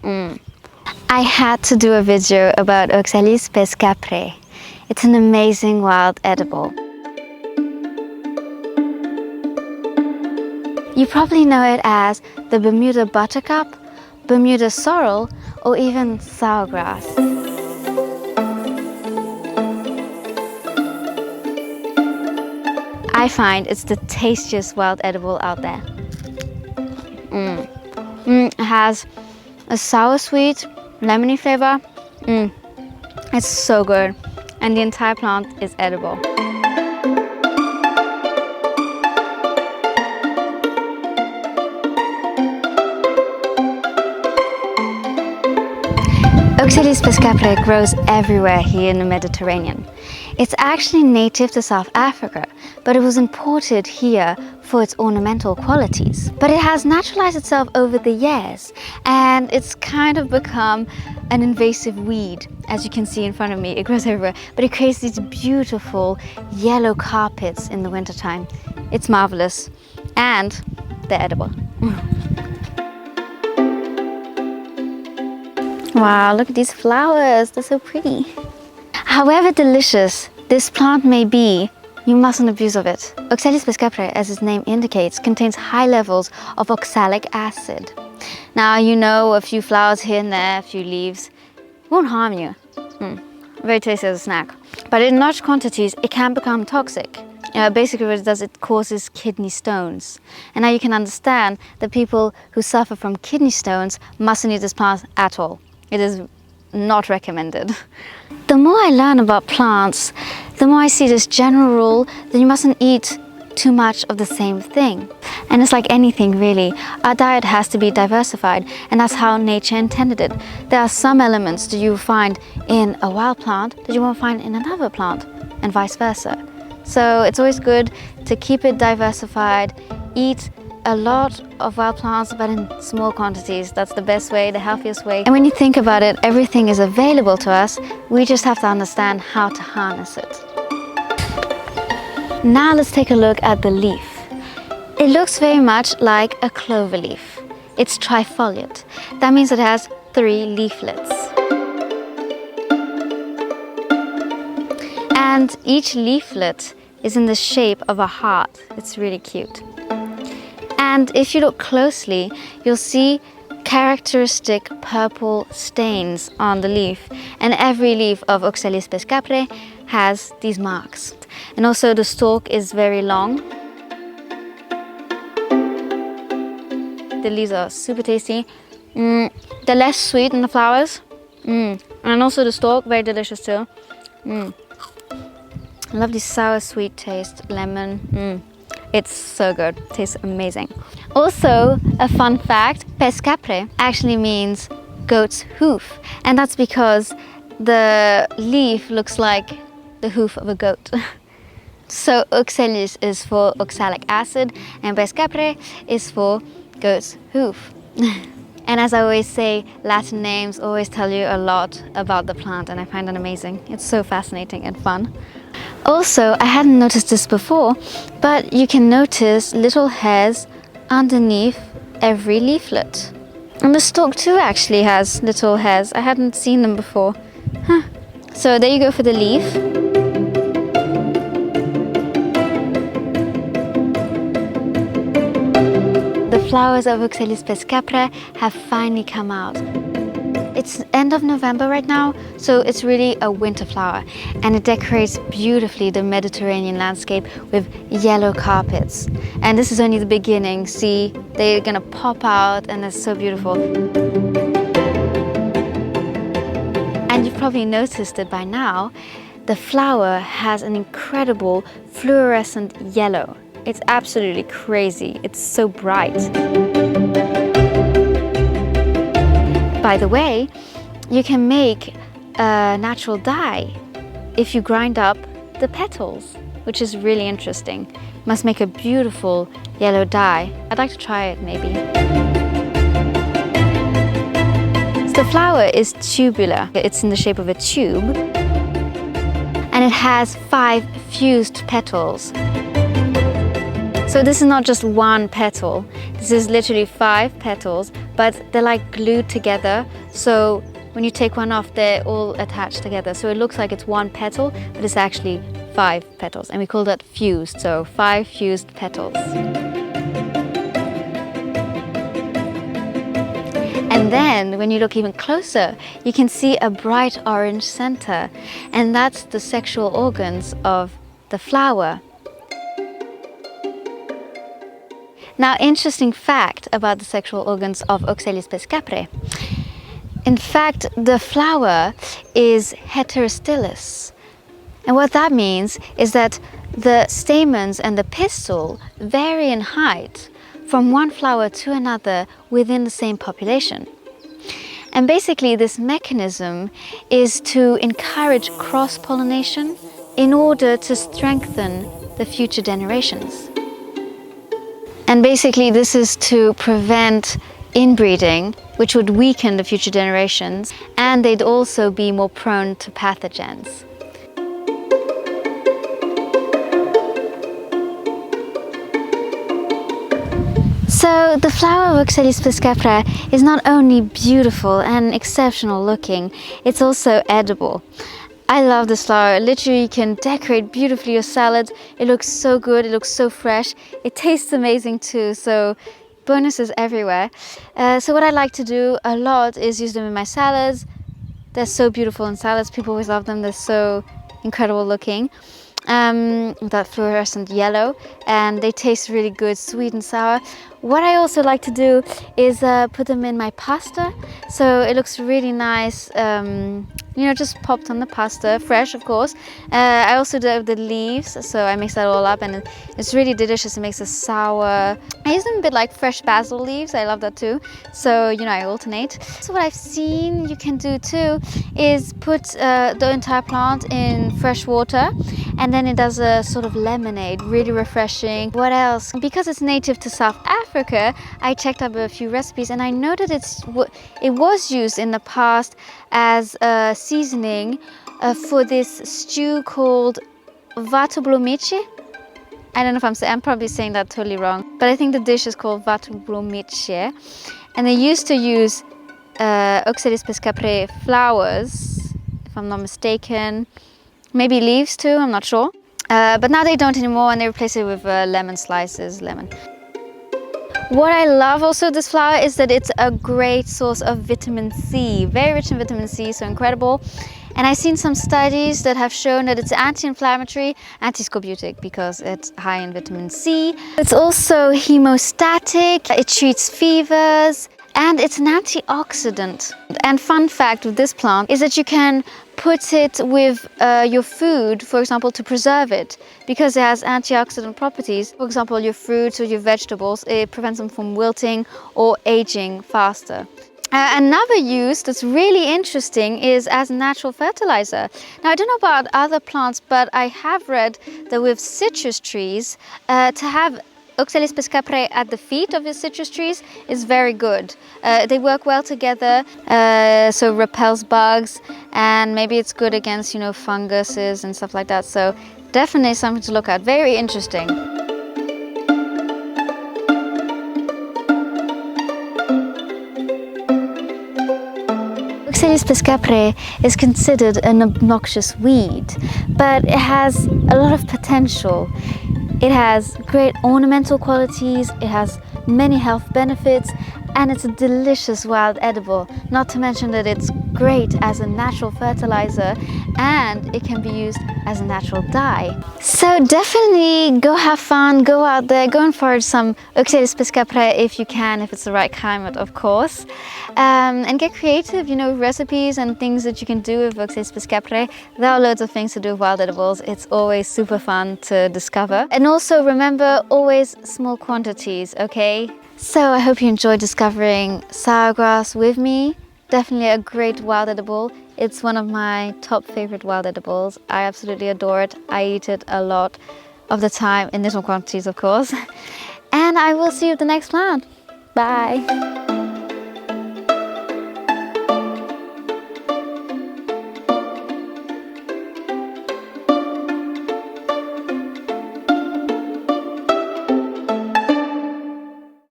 I had to do a video about Oxalis pes-caprae. It's an amazing wild edible. You probably know it as the Bermuda Buttercup, Bermuda Sorrel, or even Sourgrass. I find it's the tastiest wild edible out there. It has a sour sweet, lemony flavor. It's so good, and the entire plant is edible. Oxalis pes-caprae grows everywhere here in the Mediterranean. It's actually native to South Africa, but it was imported here for its ornamental qualities. But it has naturalized itself over the years, and it's kind of become an invasive weed. As you can see in front of me, it grows everywhere, but it creates these beautiful yellow carpets in the wintertime. It's marvelous, and they're edible. Wow, look at these flowers, they're so pretty. However delicious this plant may be, you mustn't abuse of it. Oxalis pes-caprae, as its name indicates, contains high levels of oxalic acid. Now, you know, a few flowers here and there, a few leaves, won't harm you. Very tasty as a snack. But in large quantities, it can become toxic. Basically what it does, it causes kidney stones. And now you can understand that people who suffer from kidney stones mustn't eat this plant at all. It is not recommended. The more I learn about plants, the more I see this general rule that you mustn't eat too much of the same thing. And it's like anything really, our diet has to be diversified, and that's how nature intended it. There are some elements that you find in a wild plant that you won't find in another plant, and vice versa. So it's always good to keep it diversified, eat a lot of wild plants, but in small quantities. That's the best way, the healthiest way. And when you think about it, everything is available to us. We just have to understand how to harness it. Now let's take a look at the leaf. It looks very much like a clover leaf. It's trifoliate. That means it has 3 leaflets. And each leaflet is in the shape of a heart. It's really cute. And if you look closely, you'll see characteristic purple stains on the leaf. And every leaf of Oxalis pes-caprae has these marks. And also the stalk is very long. The leaves are super tasty. They're less sweet than the flowers. And also the stalk, very delicious too. Lovely sour sweet taste, lemon. It's so good, tastes amazing. Also, a fun fact, pes-caprae actually means goat's hoof. And that's because the leaf looks like the hoof of a goat. So Oxalis is for oxalic acid and pes-caprae is for goat's hoof. And as I always say, Latin names always tell you a lot about the plant, and I find that amazing. It's so fascinating and fun. Also, I hadn't noticed this before, but you can notice little hairs underneath every leaflet. And the stalk too actually has little hairs. I hadn't seen them before. So there you go for the leaf. The flowers of Oxalis pes-caprae have finally come out. It's end of November right now, so it's really a winter flower, and it decorates beautifully the Mediterranean landscape with yellow carpets. And this is only the beginning. See, they're gonna pop out and they're so beautiful. And you've probably noticed it by now, the flower has an incredible fluorescent yellow. It's absolutely crazy. It's so bright. By the way, you can make a natural dye if you grind up the petals, which is really interesting. Must make a beautiful yellow dye. I'd like to try it maybe. So the flower is tubular. It's in the shape of a tube, and it has 5 fused petals. So this is not just one petal, this is literally 5 petals, but they're like glued together. So when you take one off, they're all attached together. So it looks like it's one petal, but it's actually 5 petals. And we call that fused, so 5 fused petals. And then when you look even closer, you can see a bright orange center. And that's the sexual organs of the flower. Now, interesting fact about the sexual organs of Oxalis pes-caprae. In fact, the flower is heterostylous. And what that means is that the stamens and the pistil vary in height from one flower to another within the same population. And basically this mechanism is to encourage cross-pollination in order to strengthen the future generations. And basically this is to prevent inbreeding, which would weaken the future generations, and they'd also be more prone to pathogens. So the flower of Oxalis pes-caprae is not only beautiful and exceptional looking, it's also edible. I love this flower. Literally, you can decorate beautifully your salad. It looks so good, it looks so fresh. It tastes amazing too, so bonuses everywhere. So what I like to do a lot is use them in my salads. They're so beautiful in salads, people always love them, they're so incredible looking. That fluorescent yellow, and they taste really good, sweet and sour. What I also like to do is put them in my pasta, so it looks really nice, you know, just popped on the pasta, fresh of course. I also do have the leaves, so I mix that all up and it's really delicious. It makes a sour. I use them a bit like fresh basil leaves, I love that too, so you know, I alternate. So what I've seen you can do too is put the entire plant in fresh water, and then it does a sort of lemonade, really refreshing. What else? Because it's native to South Africa, I checked up a few recipes and I know that it was used in the past as a seasoning for this stew called vatublomiche. I don't know if I'm probably saying that totally wrong, but I think the dish is called vatublomiche. And they used to use Oxalis pes-caprae flowers, if I'm not mistaken. Maybe leaves too, I'm not sure. But now they don't anymore, and they replace it with lemon slices, lemon. What I love also this flower is that it's a great source of vitamin C, very rich in vitamin C, so incredible. And I've seen some studies that have shown that it's anti-inflammatory, anti-scorbutic because it's high in vitamin C. It's also hemostatic, it treats fevers, and it's an antioxidant. And fun fact with this plant is that you can put it with your food, for example, to preserve it, because it has antioxidant properties. For example, your fruits or your vegetables, it prevents them from wilting or aging faster. Another use that's really interesting is as a natural fertilizer. Now, I don't know about other plants, but I have read that with citrus trees, to have Oxalis pes-caprae at the feet of your citrus trees is very good. They work well together, so repels bugs, and maybe it's good against, you know, funguses and stuff like that. So definitely something to look at. Very interesting. Oxalis pes-caprae is considered an obnoxious weed, but it has a lot of potential. It has great ornamental qualities, it has many health benefits, and it's a delicious wild edible. Not to mention that it's great as a natural fertilizer, and it can be used as a natural dye. So definitely go have fun, go out there, go and forage some Oxalis pes-caprae if you can, if it's the right climate, of course. And get creative, you know, recipes and things that you can do with Oxalis pes-caprae. There are loads of things to do with wild edibles. It's always super fun to discover. And also remember, always small quantities, okay? So I hope you enjoyed discovering Sourgrass with me. Definitely a great wild edible. It's one of my top favorite wild edibles. I absolutely adore it. I eat it a lot of the time, in little quantities of course. And I will see you at the next plant. Bye.